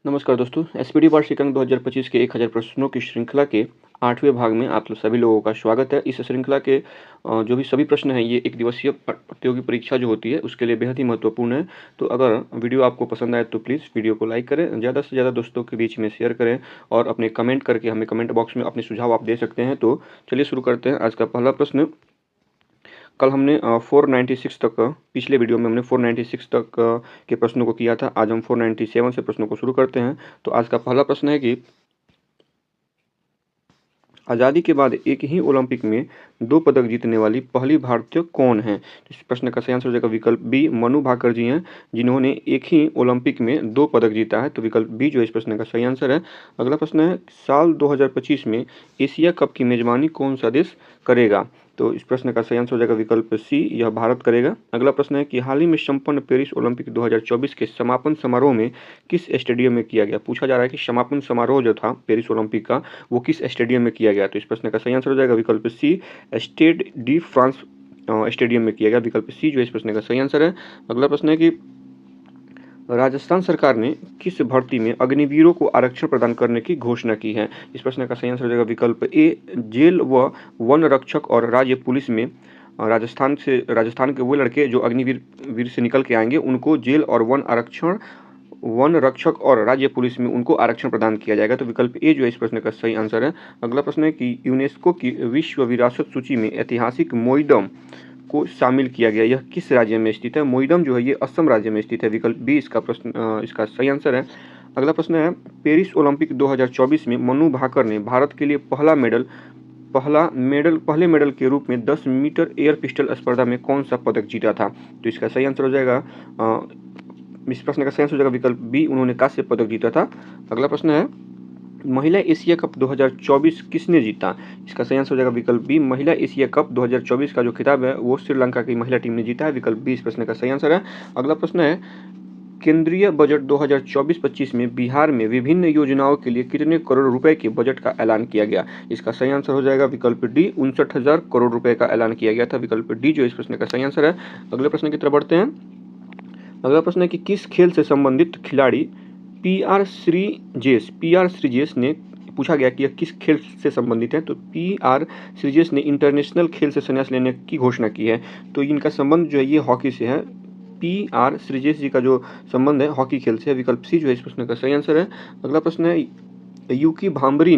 नमस्कार दोस्तों, एसपीडी वार्षिक अंक 2025 के 1000 प्रश्नों की श्रृंखला के 8वें भाग में आप सभी लोगों का स्वागत है। इस श्रृंखला के जो भी सभी प्रश्न हैं ये एक दिवसीय प्रतियोगी परीक्षा जो होती है उसके लिए बेहद ही महत्वपूर्ण है। तो अगर वीडियो आपको पसंद आए तो प्लीज़ वीडियो को लाइक करें, ज़्यादा से ज़्यादा दोस्तों के बीच में शेयर करें और अपने कमेंट करके हमें कमेंट बॉक्स में अपने सुझाव आप दे सकते हैं। तो चलिए शुरू करते हैं। आज का पहला प्रश्न, कल हमने 496 तक पिछले वीडियो में हमने 496 तक के प्रश्नों को किया था। आज हम 497 से प्रश्नों को शुरू करते हैं। तो आज का पहला प्रश्न है कि आज़ादी के बाद एक ही ओलंपिक में 2 पदक जीतने वाली पहली भारतीय कौन है? इस प्रश्न का सही आंसर हो जाएगा विकल्प बी, मनु भाकर जी हैं, जिन्होंने एक ही ओलंपिक में 2 पदक जीता है। तो विकल्प बी जो इस प्रश्न का सही आंसर है। अगला प्रश्न है, साल 2025 में एशिया कप की मेजबानी कौन सा देश करेगा? तो इस प्रश्न का सही आंसर हो जाएगा विकल्प सी, यह भारत करेगा। अगला प्रश्न है कि हाल ही में संपन्न पेरिस ओलंपिक 2024 के समापन समारोह में किस स्टेडियम में किया गया? पूछा जा रहा है कि समापन समारोह जो था पेरिस ओलंपिक का वो किस स्टेडियम में किया गया? तो इस प्रश्न का सही आंसर हो जाएगा विकल्प सी, स्टेड डी फ्रांस स्टेडियम में किया गया। विकल्प सी जो इस प्रश्न का सही आंसर है। अगला प्रश्न है कि राजस्थान सरकार ने किस भर्ती में अग्निवीरों को आरक्षण प्रदान करने की घोषणा की है? इस प्रश्न का सही आंसर हो जाएगा विकल्प ए, जेल व वन रक्षक और राज्य पुलिस में राजस्थान के वो लड़के जो अग्निवीर से निकल के आएंगे उनको जेल और वन रक्षक और राज्य पुलिस में उनको आरक्षण प्रदान किया जाएगा। तो विकल्प ए जो है इस प्रश्न का सही आंसर है। अगला प्रश्न है कि यूनेस्को की विश्व विरासत सूची में ऐतिहासिक मोइडम को शामिल किया गया, यह किस राज्य में स्थित है? मोइडम जो है ये असम राज्य में स्थित है। विकल्प बी इसका सही आंसर है। अगला प्रश्न है, पेरिस ओलंपिक 2024 में मनु भाकर ने भारत के लिए पहले मेडल के रूप में 10 मीटर एयर पिस्टल स्पर्धा में कौन सा पदक जीता था? तो इसका सही आंसर हो जाएगा इस प्रश्न का सही आंसर हो जाएगा विकल्प बी, उन्होंने कांस्य पदक जीता था। अगला प्रश्न है, महिला एशिया कप 2024 किसने जीता? इसका सही आंसर हो जाएगा विकल्प बी, महिला एशिया कप 2024 का जो खिताब है वो श्रीलंका की महिला टीम ने जीता है। विकल्प बी इस प्रश्न का सही आंसर है। अगला प्रश्न है, केंद्रीय बजट 2024-25 में बिहार में विभिन्न योजनाओं के लिए कितने करोड़ रुपए के बजट का ऐलान किया गया? इसका सही आंसर हो जाएगा विकल्प डी, 59,000 करोड़ रुपए का ऐलान किया गया था। विकल्प डी जो इस प्रश्न का सही आंसर है। अगले प्रश्न की तरफ बढ़ते हैं। अगला प्रश्न है कि किस खेल से संबंधित खिलाड़ी पी.आर. श्रीजेश ने पूछा गया कि यह किस खेल से संबंधित है? तो पी.आर. श्रीजेश ने इंटरनेशनल खेल से संन्यास लेने की घोषणा की है। तो इनका संबंध जो है ये हॉकी से है। पी.आर. श्रीजेश जी का जो संबंध है हॉकी खेल से है। विकल्प सी जो है इस प्रश्न का सही आंसर है। अगला प्रश्न है, यूकी भांबरी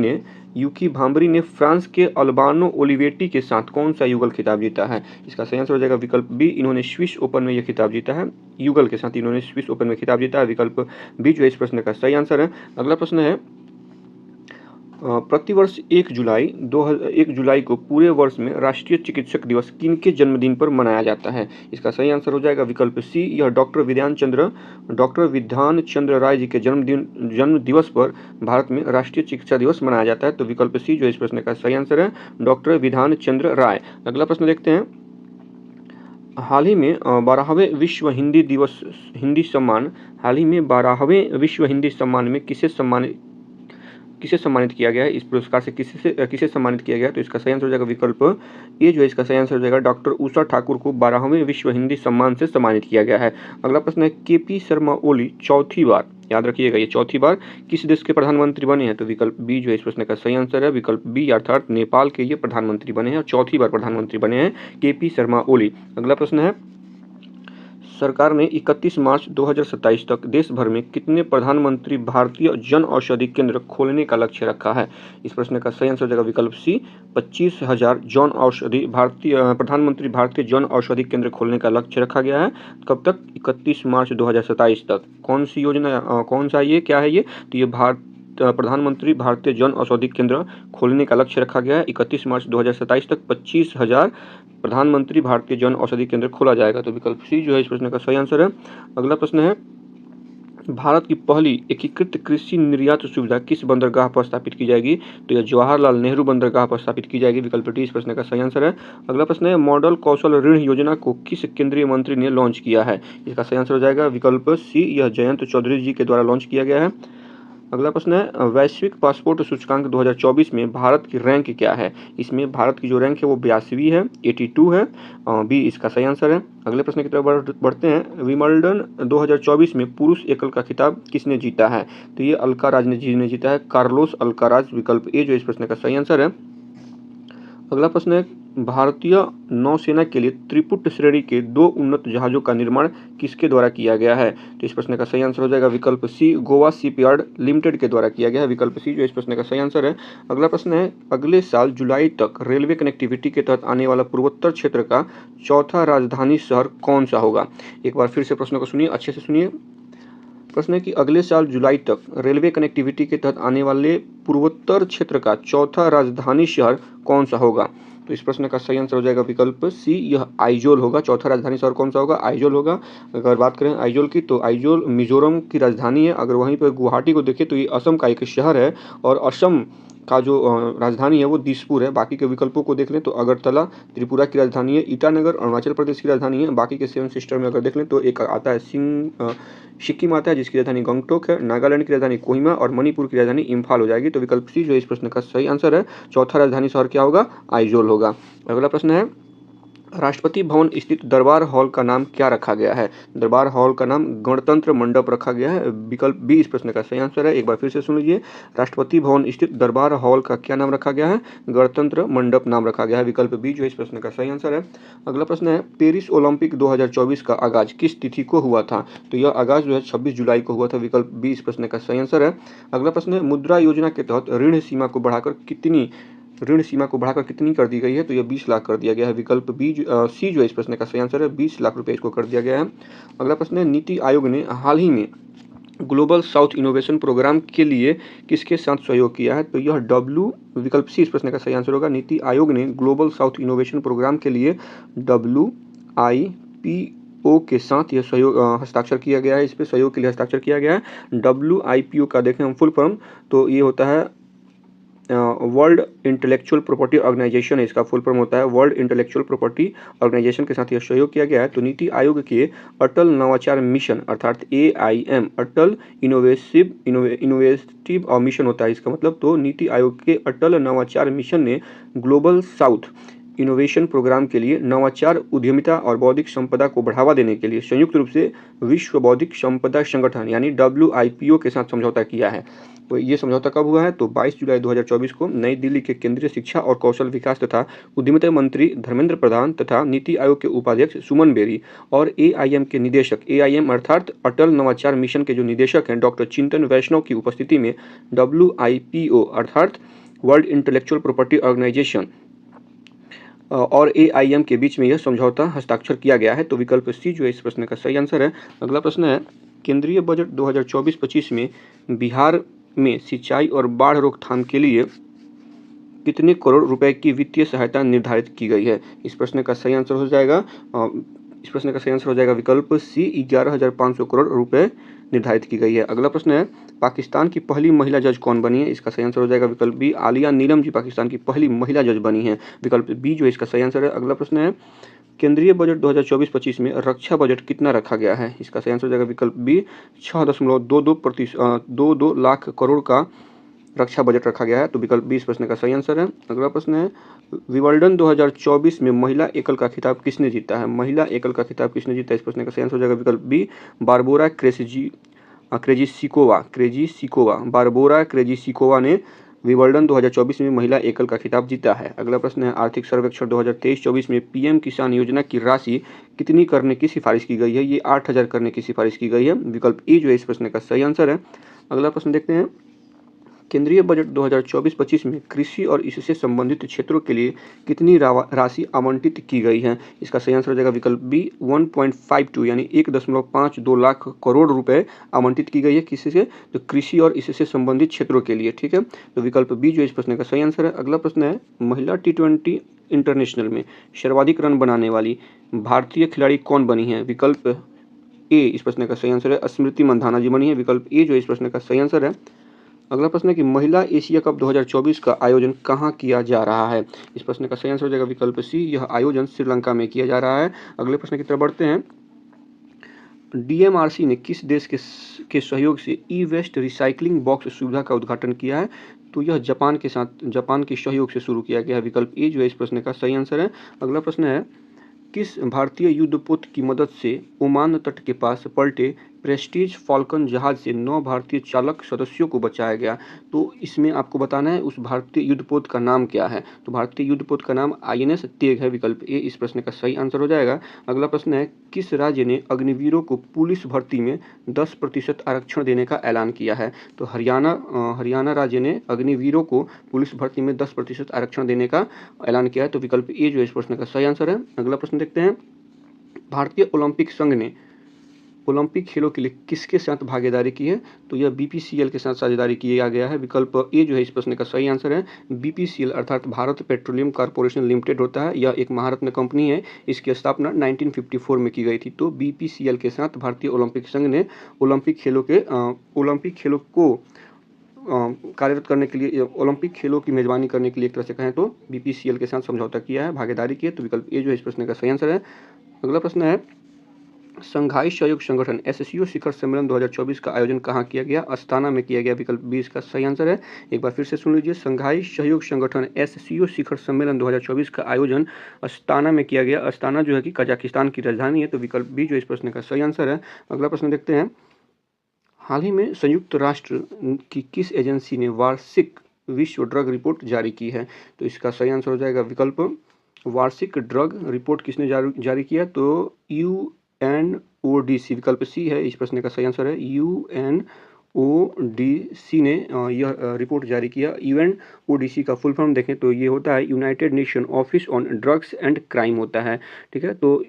ने फ्रांस के अल्बानो ओलिवेटी के साथ कौन सा युगल खिताब जीता है? इसका सही आंसर हो जाएगा विकल्प बी, इन्होंने स्विस ओपन में यह खिताब जीता है। युगल के साथ इन्होंने स्विस ओपन में खिताब जीता है। विकल्प बी जो है इस प्रश्न का सही आंसर है। अगला प्रश्न है, प्रतिवर्ष 1 जुलाई को पूरे वर्ष में राष्ट्रीय चिकित्सक दिवस किनके जन्मदिन पर मनाया जाता है? इसका सही आंसर हो जाएगा विकल्प सी, यह डॉक्टर विधान चंद्र राय जी के जन्म दिवस पर भारत में राष्ट्रीय चिकित्सा दिवस मनाया जाता है। तो विकल्प सी जो इस प्रश्न का सही आंसर है, डॉक्टर विधान चंद्र राय। अगला प्रश्न देखते हैं, हाल ही में 12वें विश्व हिंदी सम्मान में किसे सम्मानित किया गया है? इस पुरस्कार से किसे सम्मानित किया गया? तो इसका सही आंसर हो जाएगा विकल्प ए जो है इसका सही आंसर हो जाएगा, डॉक्टर उषा ठाकुर को 12वें विश्व हिंदी सम्मान से सम्मानित किया गया है। अगला प्रश्न है, के.पी. शर्मा ओली चौथी बार, याद रखिएगा ये चौथी बार किस देश के प्रधानमंत्री बने हैं? तो विकल्प बी जो है इस प्रश्न का सही आंसर है। विकल्प बी अर्थात नेपाल के ये प्रधानमंत्री बने हैं और चौथी बार प्रधानमंत्री बने हैं के.पी. शर्मा ओली। अगला प्रश्न है, सरकार ने 31 मार्च 2027 तक देश भर में कितने प्रधानमंत्री भारतीय जन औषधि केंद्र खोलने का लक्ष्य रखा है? इस प्रश्न का सही आंसर हो जाएगा विकल्प सी, 25,000 प्रधानमंत्री भारतीय जन औषधि केंद्र खोलने का लक्ष्य रखा गया है। कब तक? 31 मार्च 2027 तक। कौन सी योजना, कौन सा ये क्या है ये? तो ये प्रधानमंत्री भारतीय जन औषधि केंद्र खोलने का लक्ष्य रखा गया है। 31 मार्च 2027 तक 25,000 प्रधानमंत्री भारतीय जन औषधि केंद्र खोला जाएगा। तो विकल्प सी जो है इस प्रश्न का सही आंसर है। अगला प्रश्न है, भारत की पहली एकीकृत कृषि निर्यात सुविधा किस बंदरगाह पर स्थापित की जाएगी? तो यह जवाहरलाल नेहरू बंदरगाह पर स्थापित की जाएगी। विकल्प डी इस प्रश्न का सही आंसर है। अगला प्रश्न है, मॉडल कौशल ऋण योजना को किस केंद्रीय मंत्री ने लॉन्च किया है? इसका सही आंसर हो जाएगा विकल्प सी, यह जयंत चौधरी जी के द्वारा लॉन्च किया गया है। अगला प्रश्न है वैश्विक पासपोर्ट सूचकांक 2024 में भारत की रैंक क्या है। इसमें भारत की जो रैंक है वो 82 है, 82 है। बी इसका सही आंसर है। अगले प्रश्न की तरफ बढ़ते हैं। विंबलडन 2024 में पुरुष एकल का खिताब किसने जीता है। तो ये अल्काराज ने जीता है, कार्लोस अल्काराज, विकल्प ए जो इस प्रश्न का सही आंसर है। अगला प्रश्न है भारतीय नौसेना के लिए त्रिपुट श्रेणी के 2 उन्नत जहाजों का निर्माण किसके द्वारा किया गया है। तो इस प्रश्न का सही आंसर हो जाएगा विकल्प सी, गोवा शिपयार्ड लिमिटेड के द्वारा किया गया है, विकल्प सी जो इस प्रश्न का सही आंसर है। अगला प्रश्न है अगले साल जुलाई तक रेलवे कनेक्टिविटी के तहत आने वाला पूर्वोत्तर क्षेत्र का चौथा राजधानी शहर कौन सा होगा। एक बार फिर से प्रश्न को सुनिए, अच्छे से सुनिए। प्रश्न है कि अगले साल जुलाई तक रेलवे कनेक्टिविटी के तहत आने वाले पूर्वोत्तर क्षेत्र का चौथा राजधानी शहर कौन सा होगा। तो इस प्रश्न का सही आंसर हो जाएगा विकल्प सी, यह आइजोल होगा। चौथा राजधानी शहर कौन सा होगा, आइजोल होगा। अगर बात करें आइजोल की तो आइजोल मिजोरम की राजधानी है। अगर वहीं पर गुवाहाटी को देखें तो ये असम का एक शहर है और असम का जो राजधानी है वो दिसपुर है। बाकी के विकल्पों को देख लें तो अगरतला त्रिपुरा की राजधानी है, ईटानगर अरुणाचल प्रदेश की राजधानी है। बाकी के 7 सिस्टर में अगर देख लें तो एक आता है सिक्किम आता है जिसकी राजधानी गंगटोक है, नागालैंड की राजधानी कोहिमा और मणिपुर की राजधानी इम्फाल हो जाएगी। तो विकल्प सी जो इस प्रश्न का सही आंसर है। चौथा राजधानी शहर क्या होगा, आइजोल होगा। अगला प्रश्न है राष्ट्रपति भवन स्थित दरबार हॉल का नाम क्या रखा गया है। दरबार हॉल का नाम गणतंत्र मंडप रखा गया है, विकल्प बी इस प्रश्न का सही आंसर है। एक बार फिर से सुन लीजिए, राष्ट्रपति भवन स्थित दरबार हॉल का क्या नाम रखा गया है, गणतंत्र मंडप नाम रखा गया है, विकल्प बी जो इस प्रश्न का सही आंसर है। अगला प्रश्न है पेरिस ओलंपिक 2024 का आगाज किस तिथि को हुआ था। तो यह आगाज जो है 26 जुलाई को हुआ था, विकल्प बी इस प्रश्न का सही आंसर है। अगला प्रश्न है मुद्रा योजना के तहत ऋण सीमा को बढ़ाकर कितनी कर दी गई है। तो यह 20 लाख कर दिया गया है, विकल्प बी सी जो इस प्रश्न का सही आंसर है। 20 लाख रुपए इसको कर दिया गया है। अगला प्रश्न है नीति आयोग ने हाल ही में ग्लोबल साउथ इनोवेशन प्रोग्राम के लिए किसके साथ सहयोग किया है। तो यह विकल्प सी इस प्रश्न का सही आंसर होगा। नीति आयोग ने ग्लोबल साउथ इनोवेशन प्रोग्राम के लिए WIPO के साथ यह सहयोग हस्ताक्षर किया गया है। इस पर सहयोग के लिए हस्ताक्षर किया गया है। WIPO का देखें हम फुल फॉर्म तो ये होता है वर्ल्ड इंटेलेक्चुअल प्रॉपर्टी ऑर्गेनाइजेशन है, इसका फुल फॉर्म होता है वर्ल्ड इंटेलेक्चुअल प्रॉपर्टी ऑर्गेनाइजेशन के साथ यह सहयोग किया गया है। तो नीति आयोग के अटल नवाचार मिशन अर्थात AIM अटल इनोवेटिव मिशन होता है इसका मतलब। तो नीति आयोग के अटल नवाचार मिशन ने ग्लोबल साउथ इनोवेशन प्रोग्राम के लिए नवाचार उद्यमिता और बौद्धिक संपदा को बढ़ावा देने के लिए संयुक्त रूप से विश्व बौद्धिक संपदा संगठन यानी WIPO के साथ समझौता किया है। तो ये समझौता कब हुआ है, तो 22 जुलाई 2024 को नई दिल्ली के केंद्रीय शिक्षा और कौशल विकास तथा उद्यमिता मंत्री धर्मेंद्र प्रधान तथा नीति आयोग के उपाध्यक्ष सुमन बेरी और AIM के निदेशक AIM अर्थात अटल नवाचार मिशन के जो निदेशक हैं डॉक्टर चिंतन वैष्णव की उपस्थिति में WIPO अर्थात वर्ल्ड इंटेलेक्चुअल प्रॉपर्टी ऑर्गेनाइजेशन और AIM के बीच में यह समझौता हस्ताक्षर किया गया है। तो विकल्प सी जो है इस प्रश्न का सही आंसर है। अगला प्रश्न है केंद्रीय बजट 2024-25 में बिहार में सिंचाई और बाढ़ रोकथाम के लिए कितने करोड़ रुपए की वित्तीय सहायता निर्धारित की गई है। इस प्रश्न का सही आंसर हो जाएगा विकल्प सी, 11,500 करोड़ रुपए निर्धारित की गई है। अगला प्रश्न है पाकिस्तान की पहली महिला जज कौन बनी है। इसका सही आंसर हो जाएगा विकल्प बी, आलिया नीलम जी पाकिस्तान की पहली महिला जज बनी है, विकल्प बी जो इसका सही आंसर है। अगला प्रश्न है केंद्रीय बजट 2024-25 में रक्षा बजट कितना रखा गया है। इसका सही आंसर हो जाएगा विकल्प बी, 6.22 लाख करोड़ का रक्षा बजट रखा गया है। तो विकल्प बी इस प्रश्न का सही आंसर है। अगला प्रश्न है विंबलडन 2024 में महिला एकल का खिताब किसने जीता है। महिला एकल का खिताब किसने जीता है, इस प्रश्न का सही आंसर हो जाएगा विकल्प B, Barbora Krejcikova Barbora Krejcikova ने विंबलडन 2024 में महिला एकल का खिताब जीता है। अगला प्रश्न है आर्थिक सर्वेक्षण 2023-24 में PM किसान योजना की राशि कितनी करने की सिफारिश की गई है। ये 8,000 करने की सिफारिश की गई है, विकल्प ई जो है इस प्रश्न का सही आंसर है। अगला प्रश्न देखते हैं केंद्रीय बजट 2024-25 में कृषि और इससे संबंधित क्षेत्रों के लिए कितनी राशि आवंटित की गई है। इसका सही आंसर हो जाएगा विकल्प बी, 1.52 यानी 1.52 लाख करोड़ रुपए आवंटित की गई है किसी से, तो कृषि और इससे संबंधित क्षेत्रों के लिए। ठीक है, तो विकल्प बी जो इस प्रश्न का सही आंसर है। अगला प्रश्न है महिला T20 इंटरनेशनल में सर्वाधिक रन बनाने वाली भारतीय खिलाड़ी कौन बनी है। विकल्प ए इस प्रश्न का सही आंसर है, स्मृति मंधाना जी बनी है, विकल्प ए जो इस प्रश्न का सही आंसर है। अगला प्रश्न है कि महिला एशिया कप 2024 का आयोजन कहाँ किया जा रहा है। इस प्रश्न का सही आंसर हो जाएगा विकल्प सी, यह आयोजन श्रीलंका में किया जा रहा है। अगले प्रश्न की तरफ बढ़ते हैं डीएमआरसी ने किस देश के सहयोग से ई वेस्ट रिसाइकलिंग बॉक्स सुविधा का उद्घाटन किया है? तो यह जापान के सहयोग से शुरू किया गया है। विकल्प ए जो है इस प्रश्न का सही आंसर है। अगला प्रश्न है, किस भारतीय युद्धपोत की मदद से ओमान तट के पास पलटे प्रेस्टीज फाल्कन जहाज से 9 भारतीय चालक सदस्यों को बचाया गया? तो इसमें आपको बताना है उस भारतीय युद्धपोत का नाम क्या है। तो भारतीय युद्धपोत का नाम आईएनएस तेग है। विकल्प ए इस प्रश्न का सही आंसर हो जाएगा। अगला प्रश्न है, किस राज्य ने अग्निवीरों को पुलिस भर्ती में 10% आरक्षण देने का ऐलान किया है? तो हरियाणा राज्य ने अग्निवीरों को पुलिस भर्ती में 10% आरक्षण देने का ऐलान किया है। तो विकल्प ए जो इस प्रश्न का सही आंसर है। अगला प्रश्न देखते हैं, भारतीय ओलंपिक संघ ने ओलंपिक खेलों के लिए किसके साथ भागीदारी की है? तो यह बीपीसीएल के साथ साझेदारी किया गया है। विकल्प ए जो है इस प्रश्न का सही आंसर है। बीपीसीएल अर्थात भारत पेट्रोलियम कॉर्पोरेशन लिमिटेड होता है। यह एक महारत्न कंपनी है। इसकी स्थापना 1954 में की गई थी। तो बीपीसीएल के साथ भारतीय ओलंपिक संघ ने ओलंपिक खेलों को कार्यरत करने के लिए, ओलंपिक खेलों की मेजबानी करने के लिए एक तरह से कहें तो बीपीसीएल के साथ समझौता किया है, भागीदारी की है। तो विकल्प ए जो है इस प्रश्न का सही आंसर है। अगला प्रश्न है, संघाई सहयोग संगठन एससीओ शिखर सम्मेलन 2024 का आयोजन कहाँ किया गया? अस्ताना में किया गया। विकल्प बी इसका सही आंसर है। एक बार फिर से सुन लीजिए, संघाई सहयोग संगठन एससीओ शिखर सम्मेलन 2024 का आयोजन अस्ताना में किया गया। अस्ताना जो है कि कजाकिस्तान की राजधानी है। तो विकल्प बी जो इस प्रश्न का सही आंसर है। अगला प्रश्न देखते हैं, हाल ही में संयुक्त राष्ट्र की किस एजेंसी ने वार्षिक विश्व ड्रग रिपोर्ट जारी की है? तो इसका सही आंसर हो जाएगा विकल्प, वार्षिक ड्रग रिपोर्ट किसने जारी किया? तो यूएनओडीसी, विकल्प सी है इस प्रश्न का सही आंसर है। यूएनओडीसी ने यह रिपोर्ट जारी किया। यूएनओडीसी का फुल फॉर्म देखें तो ये होता है United nation office on drugs and crime होता है। ठीक है, तो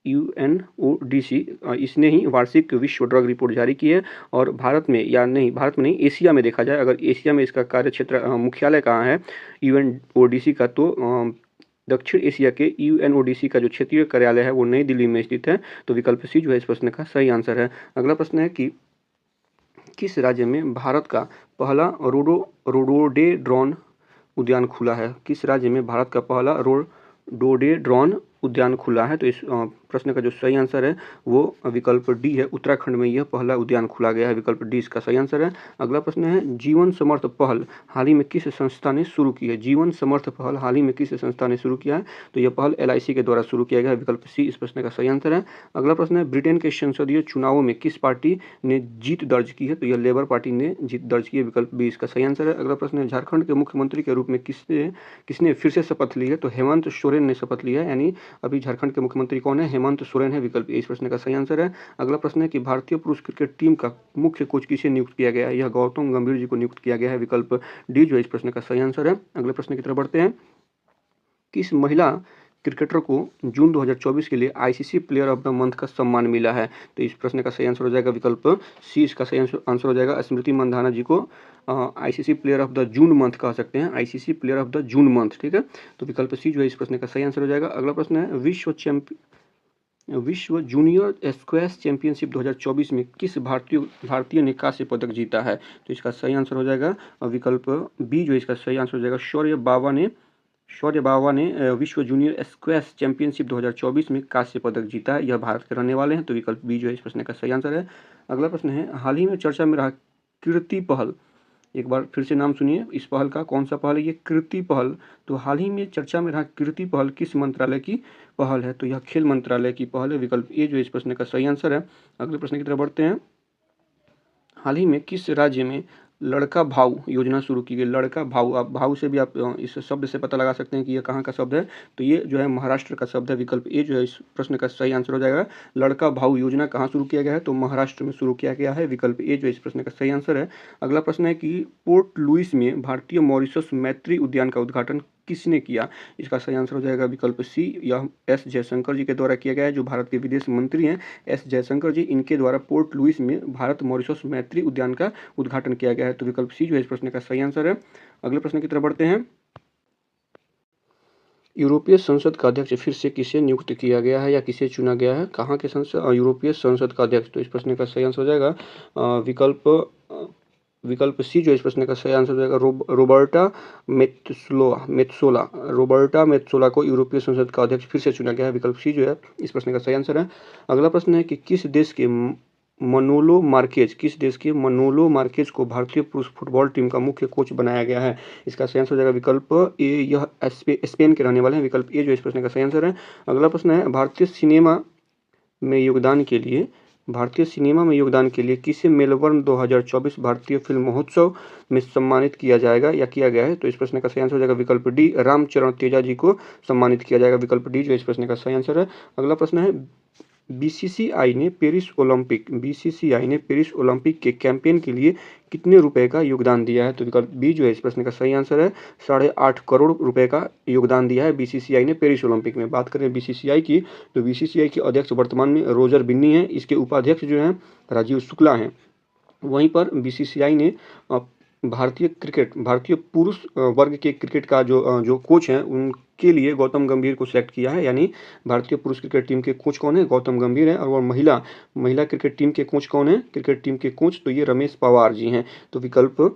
यूएनओडीसी इसने ही वार्षिक विश्व ड्रग रिपोर्ट जारी की है। और भारत में नहीं, एशिया में देखा जाए, अगर एशिया में इसका कार्य क्षेत्र मुख्यालय कहाँ है यूएनओडीसी का, तो दक्षिण एशिया के यूएनओडीसी का जो क्षेत्रीय कार्यालय है वो नई दिल्ली में स्थित है। तो विकल्प सी जो है इस प्रश्न का सही आंसर है। अगला प्रश्न है कि किस राज्य में भारत का पहला रोडोडेड्रॉन उद्यान खुला है? किस राज्य में भारत का पहला रोडोडेड्रॉन उद्यान खुला है? तो इस प्रश्न का जो सही आंसर है वो विकल्प डी है। उत्तराखंड में यह पहला उद्यान खुला गया है। विकल्प डी इसका सही आंसर है। अगला प्रश्न है, जीवन समर्थ पहल हाल ही में किस संस्था ने शुरू की है? जीवन समर्थ पहल हाल ही में किस संस्था ने शुरू किया है? तो यह पहल एलआईसी के द्वारा शुरू किया गया है। विकल्प सी इस प्रश्न का सही आंसर है। अगला प्रश्न है, ब्रिटेन के संसदीय चुनावों में किस पार्टी ने जीत दर्ज की है? तो यह लेबर पार्टी ने जीत दर्ज की है। विकल्प बी इसका सही आंसर है। अगला प्रश्न है, झारखंड के मुख्यमंत्री के रूप में किसने फिर से शपथ ली है? तो हेमंत सोरेन ने शपथ लिया है। यानी अभी झारखंड के मुख्यमंत्री कौन है? हेमंत सोरेन है। विकल्प ए इस प्रश्न का सही आंसर है। अगला प्रश्न है कि भारतीय पुरुष क्रिकेट टीम का मुख्य कोच किसे नियुक्त किया गया है? यह गौतम गंभीर जी को नियुक्त किया गया है। विकल्प डी जो है इस प्रश्न का सही आंसर है। अगले प्रश्न की तरफ बढ़ते हैं, किस महिला क्रिकेटर को जून 2024 के लिए ICC player of the month का सम्मान मिला है? तो इस प्रश्न का सही आंसर हो जाएगा विकल्प सी इसका सही आंसर हो जाएगा। स्मृति मंधाना जी को ICC player of the June month कह सकते हैं, ICC player of the June month. ठीक है, तो विकल्प सी जो है इस प्रश्न का सही आंसर हो जाएगा। अगला प्रश्न है, विश्व जूनियर स्क्वैश चैंपियनशिप 2024 में किस भारतीय ने कांस्य पदक जीता है? तो इसका सही आंसर हो जाएगा विकल्प बी जो इसका सही आंसर हो जाएगा। शौर्य बावा ने विश्व जूनियर स्क्वैश चैंपियनशिप 2024 में कांस्य पदक जीता है। यह भारत के रहने वाले हैं। तो विकल्प बी जो है इस प्रश्न का सही आंसर है। अगला प्रश्न है, हाल ही में चर्चा में रहा कीर्ति पहल, एक बार फिर से नाम सुनिए इस पहल का, कौन सा पहल है ये? कीर्ति पहल। तो हाल ही में चर्चा में रहा कीर्ति पहल किस मंत्रालय की पहल है? तो यह खेल मंत्रालय की पहल है। विकल्प ए जो इस प्रश्न का सही आंसर है। अगले प्रश्न की तरफ बढ़ते हैं, हाल ही में किस राज्य में लड़का भाऊ योजना शुरू की गई? लड़का भाऊ, आप भाऊ से भी आप इस शब्द से पता लगा सकते हैं कि यह कहाँ का शब्द है। तो ये जो है महाराष्ट्र का शब्द है। विकल्प ए जो है इस प्रश्न का सही आंसर हो जाएगा। लड़का भाऊ योजना कहाँ शुरू किया गया है? तो महाराष्ट्र में शुरू किया गया है। विकल्प ए जो इस प्रश्न का सही आंसर है। अगला प्रश्न है कि पोर्ट लुइस में भारतीय मॉरिशस मैत्री उद्यान का उद्घाटन किसने किया? इसका सही आंसर हो जाएगा विकल्प सी, यह एस जयशंकर जी के द्वारा किया गया है, जो भारत के विदेश मंत्री हैं एस जयशंकर जी। इनके द्वारा पोर्ट लुइस में भारत मॉरिशस मैत्री उद्यान का उद्घाटन किया गया है। तो विकल्प सी जो है इस प्रश्न का सही आंसर है। अगले प्रश्न की तरफ बढ़ते हैं, यूरोपीय संसद का अध्यक्ष फिर से किसे नियुक्त किया गया है या किसे चुना गया है? कहाँ के संसद? यूरोपीय संसद का अध्यक्ष। तो इस प्रश्न का सही आंसर हो जाएगा विकल्प विकल्प सी जो इस प्रश्न का सही आंसर हो जाएगा रोबर्टा मेत्सोला को यूरोपीय संसद का अध्यक्ष फिर से चुना गया है। विकल्प सी जो है इस प्रश्न का सही आंसर है। अगला प्रश्न है कि किस देश के मनोलो मार्केज को भारतीय पुरुष फुटबॉल टीम का मुख्य कोच बनाया गया है। इसका सही आंसर हो जाएगा विकल्प ए, यह स्पेन के रहने वाले हैं। विकल्प ए जो इस प्रश्न का सही आंसर है। अगला प्रश्न है भारतीय सिनेमा में योगदान के लिए किसे मेलबर्न 2024 भारतीय फिल्म महोत्सव में सम्मानित किया जाएगा या किया गया है? तो इस प्रश्न का सही आंसर हो जाएगा विकल्प डी, रामचरण तेजा जी को सम्मानित किया जाएगा। विकल्प डी जो इस प्रश्न का सही आंसर है। अगला प्रश्न है बीसीसीआई ने पेरिस ओलंपिक के कैंपेन के लिए कितने रुपए का योगदान दिया है? तो विकल्प बी जो है इस प्रश्न का सही आंसर है। 8.5 करोड़ रुपए का योगदान दिया है बीसीसीआई ने पेरिस ओलंपिक में। बात करें बीसीसीआई की, तो बीसीसीआई के अध्यक्ष वर्तमान में रोजर बिन्नी है। इसके उपाध्यक्ष जो हैं राजीव शुक्ला हैं। वहीं पर बीसीसीआई ने भारतीय पुरुष वर्ग के क्रिकेट का जो कोच हैं उनके लिए गौतम गंभीर को सिलेक्ट किया है। यानी भारतीय पुरुष क्रिकेट टीम के कोच कौन है? गौतम गंभीर है। और वो महिला क्रिकेट टीम के कोच कौन है? तो ये रमेश पवार जी हैं। तो विकल्प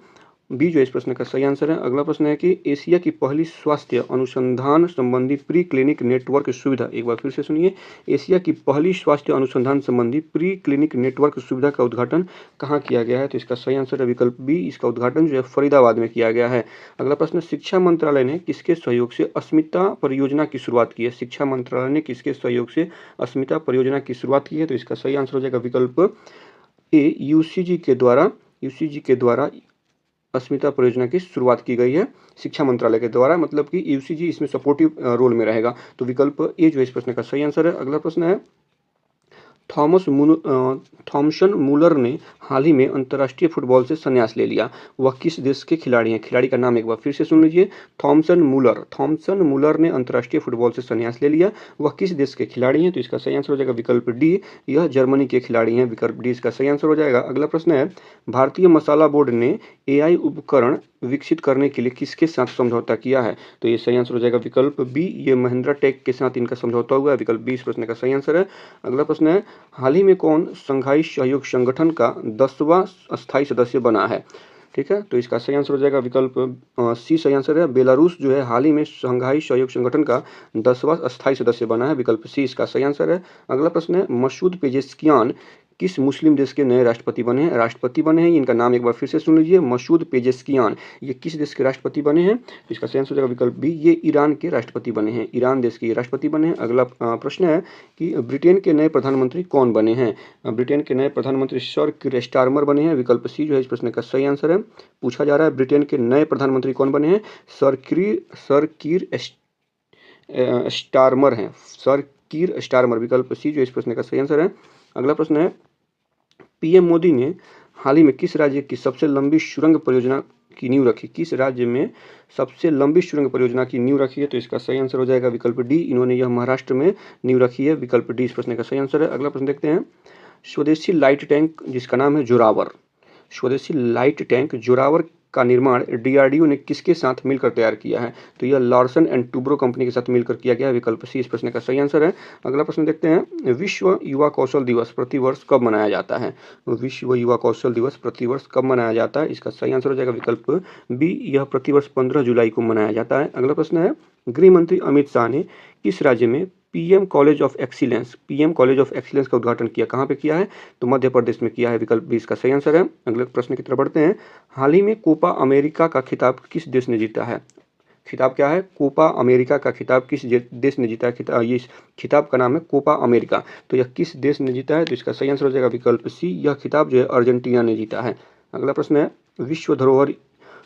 बी जो इस प्रश्न का सही आंसर है। अगला प्रश्न है कि एशिया की पहली स्वास्थ्य अनुसंधान संबंधी प्री क्लिनिक नेटवर्क सुविधा, एक बार फिर से सुनिए, एशिया की पहली स्वास्थ्य अनुसंधान संबंधी प्री क्लिनिक नेटवर्क सुविधा का उद्घाटन कहाँ किया गया है? तो इसका सही आंसर है विकल्प बी, इसका उद्घाटन जो है फरीदाबाद में किया गया है। अगला प्रश्न, शिक्षा मंत्रालय ने किसके सहयोग से अस्मिता परियोजना की शुरुआत की है? शिक्षा मंत्रालय ने किसके सहयोग से अस्मिता परियोजना की शुरुआत की है? तो इसका सही आंसर हो जाएगा विकल्प ए, यूसीजी के द्वारा अस्मिता परियोजना की शुरुआत की गई है शिक्षा मंत्रालय के द्वारा, मतलब कि यूसीजी इसमें सपोर्टिव रोल में रहेगा। तो विकल्प ए जो इस प्रश्न का सही आंसर है। अगला प्रश्न है थॉमसन मूलर ने हाल ही में अंतर्राष्ट्रीय फुटबॉल से संन्यास ले लिया। वह किस देश के खिलाड़ी हैं? खिलाड़ी का नाम एक बार फिर से सुन लीजिए, थॉमसन मूलर ने अंतर्राष्ट्रीय फुटबॉल से संन्यास ले लिया। वह किस देश के खिलाड़ी हैं? तो इसका सही आंसर हो जाएगा विकल्प डी, यह जर्मनी के खिलाड़ी हैं। विकल्प डी इसका सही आंसर हो जाएगा। अगला प्रश्न है भारतीय मसाला बोर्ड ने एआई उपकरण विकसित करने के लिए किसके साथ समझौता किया है? तो ये सही आंसर हो जाएगा विकल्प बी, ये महिंद्रा टेक के साथ इनका समझौता हुआ है। विकल्प बी इस प्रश्न का सही आंसर है। अगला प्रश्न है हाल ही में कौन शंघाई सहयोग संगठन का 10वां अस्थायी सदस्य बना है? ठीक है, तो इसका सही आंसर हो जाएगा विकल्प सी सही आंसर है। बेलारूस जो है हाल ही में शंघाई सहयोग संगठन का 10वां अस्थायी सदस्य बना है। विकल्प सी इसका सही आंसर है। अगला प्रश्न है मसूद पेजेस्कियान किस मुस्लिम देश के नए राष्ट्रपति बने हैं? इनका नाम एक बार फिर से सुन लीजिए, मसूद पेजेस्कियान, ये किस देश के राष्ट्रपति बने हैं? तो इसका सही आंसर हो जाएगा विकल्प बी, ये ईरान के राष्ट्रपति बने हैं, ईरान देश के राष्ट्रपति बने हैं। अगला प्रश्न है कि ब्रिटेन के नए प्रधानमंत्री कौन बने हैं? ब्रिटेन के नए प्रधानमंत्री सर कीर स्टारमर बने हैं। विकल्प सी जो है इस प्रश्न का सही आंसर है। पूछा जा रहा है ब्रिटेन के नए प्रधानमंत्री कौन बने हैं? सर कीर स्टारमर हैं, सर कीर स्टारमर। विकल्प सी जो इस प्रश्न का सही आंसर है। अगला प्रश्न है पीएम मोदी ने हाल ही में किस राज्य की सबसे लंबी सुरंग परियोजना की नींव रखी? किस राज्य में सबसे लंबी सुरंग परियोजना की नींव रखी है? तो इसका सही आंसर हो जाएगा विकल्प डी, इन्होंने यह महाराष्ट्र में नींव रखी है। विकल्प डी इस प्रश्न का सही आंसर है। अगला प्रश्न देखते हैं स्वदेशी लाइट टैंक जिसका नाम है जोरावर, स्वदेशी लाइट टैंक जोरावर का निर्माण डीआरडीओ ने किसके साथ मिलकर तैयार किया है? तो यह लार्सन एंड टुब्रो कंपनी के साथ मिलकर किया गया है। विकल्प सी इस प्रश्न का सही आंसर है। अगला प्रश्न देखते हैं विश्व युवा कौशल दिवस प्रतिवर्ष कब मनाया जाता है? विश्व युवा कौशल दिवस प्रतिवर्ष कब मनाया जाता है? इसका सही आंसर हो जाएगा विकल्प बी, यह प्रतिवर्ष 15 जुलाई को मनाया जाता है। अगला प्रश्न है गृह मंत्री अमित शाह ने किस राज्य में पीएम कॉलेज ऑफ एक्सीलेंस का उद्घाटन किया? कहाँ पे किया है? तो मध्य प्रदेश में किया है। विकल्प बी इसका सही आंसर है। अगले प्रश्न की तरफ बढ़ते हैं हाल ही में कोपा अमेरिका का खिताब किस देश ने जीता है? खिताब क्या है? कोपा अमेरिका का खिताब किस देश ने जीता है? ये खिताब का नाम है कोपा अमेरिका। तो यह किस देश ने जीता है? तो इसका सही आंसर हो जाएगा विकल्प सी, यह खिताब जो है अर्जेंटीना ने जीता है। अगला प्रश्न है विश्व धरोहर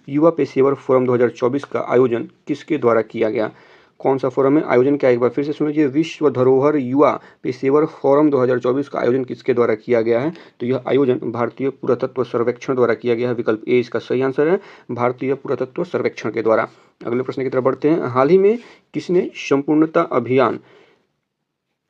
युवा पेशेवर फोरम 2024 का आयोजन किसके द्वारा किया गया? कौन सा फोरम है? आयोजन क्या, एक बार फिर से सुन लीजिए, विश्व धरोहर युवा पेशेवर फोरम 2024 का आयोजन किसके द्वारा किया गया है? तो यह आयोजन भारतीय पुरातत्व सर्वेक्षण द्वारा किया गया है। विकल्प ए इसका सही आंसर है, भारतीय पुरातत्व सर्वेक्षण के द्वारा। अगले प्रश्न की तरफ बढ़ते हैं हाल ही में किसने संपूर्णता अभियान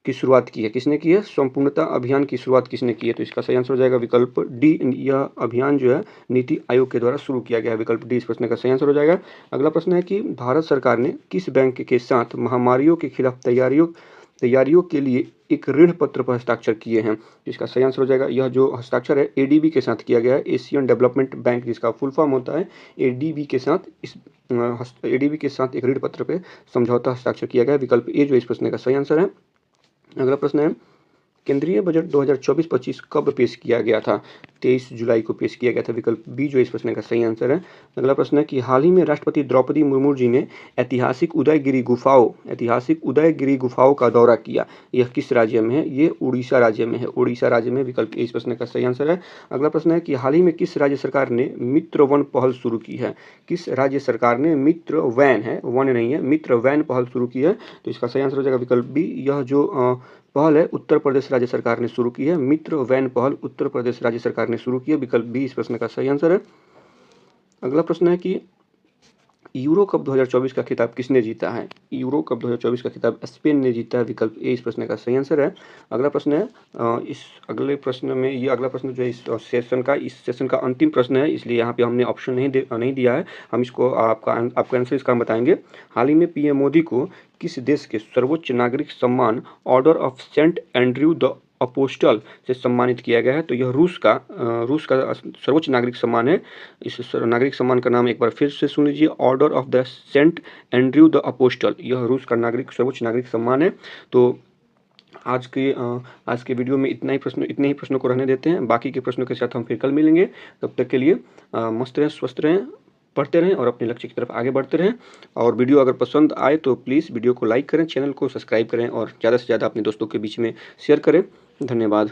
की शुरुआत की है? किसने की है? संपूर्णता अभियान की शुरुआत किसने की है? तो इसका सही आंसर हो जाएगा विकल्प डी, यह अभियान जो है नीति आयोग के द्वारा शुरू किया गया है। विकल्प डी इस प्रश्न का सही आंसर हो जाएगा। अगला प्रश्न है कि भारत सरकार ने किस बैंक के साथ महामारियों के खिलाफ तैयारियों के लिए एक ऋण पत्र पर हस्ताक्षर किए हैं? इसका सही आंसर हो जाएगा, यह जो हस्ताक्षर है एडीबी के साथ किया गया है, एशियन डेवलपमेंट बैंक जिसका फुल फॉर्म होता है, एडीबी के साथ एडीबी के साथ एक ऋण पत्र पे समझौता हस्ताक्षर किया गया है। विकल्प ए जो इस प्रश्न का सही आंसर है। अगला प्रश्न है, केंद्रीय बजट 2024-25 कब पेश किया गया था? 23 जुलाई को पेश किया गया था। विकल्प बी जो इस प्रश्न का सही आंसर है। अगला प्रश्न है कि हाल ही में राष्ट्रपति द्रौपदी मुर्मू जी ने ऐतिहासिक उदयगिरी गुफाओं का दौरा किया। यह किस राज्य में है? ये उड़ीसा राज्य में है। उड़ीसा राज्य में। विकल्प ए इस प्रश्न का सही आंसर है। अगला प्रश्न है कि हाल ही में किस राज्य सरकार ने मित्र वन पहल शुरू की है? किस राज्य सरकार ने मित्र वैन है, वन नहीं है, मित्र वैन पहल शुरू की है? तो इसका सही आंसर हो जाएगा विकल्प बी। यह जो पहल है उत्तर प्रदेश राज्य सरकार ने शुरू की है। मित्र वैन पहल उत्तर प्रदेश राज्य सरकार ने शुरू की है। विकल्प बी इस प्रश्न का सही आंसर है। अगला प्रश्न है कि यूरो कप 2024 का खिताब किसने जीता है? यूरो कप 2024 का खिताब स्पेन ने जीता है। विकल्प ए इस प्रश्न का सही आंसर है। अगला प्रश्न है, इस अगले प्रश्न में ये अगला प्रश्न जो है इस सेशन का अंतिम प्रश्न है, इसलिए यहाँ पे हमने ऑप्शन नहीं दिया है। हम इसको आपका आंसर इसका बताएंगे। हाल ही में पीएम मोदी को किस देश के सर्वोच्च नागरिक सम्मान Order of Saint Andrew the Apostle से सम्मानित किया गया है? तो यह रूस का सर्वोच्च नागरिक सम्मान है। इस नागरिक सम्मान का नाम एक बार फिर से सुन लीजिए, Order of the Saint Andrew the Apostle. यह रूस का सर्वोच्च नागरिक सम्मान है। तो आज के वीडियो में इतने ही प्रश्नों को रहने देते हैं। बाकी के प्रश्नों के साथ हम फिर कल मिलेंगे। तब तक के लिए मस्त रहें, स्वस्थ रहें, पढ़ते रहें और अपने लक्ष्य की तरफ आगे बढ़ते रहें। और वीडियो अगर पसंद आए तो प्लीज़ वीडियो को लाइक करें, चैनल को सब्सक्राइब करें और ज़्यादा से ज़्यादा अपने दोस्तों के बीच में शेयर करें। धन्यवाद।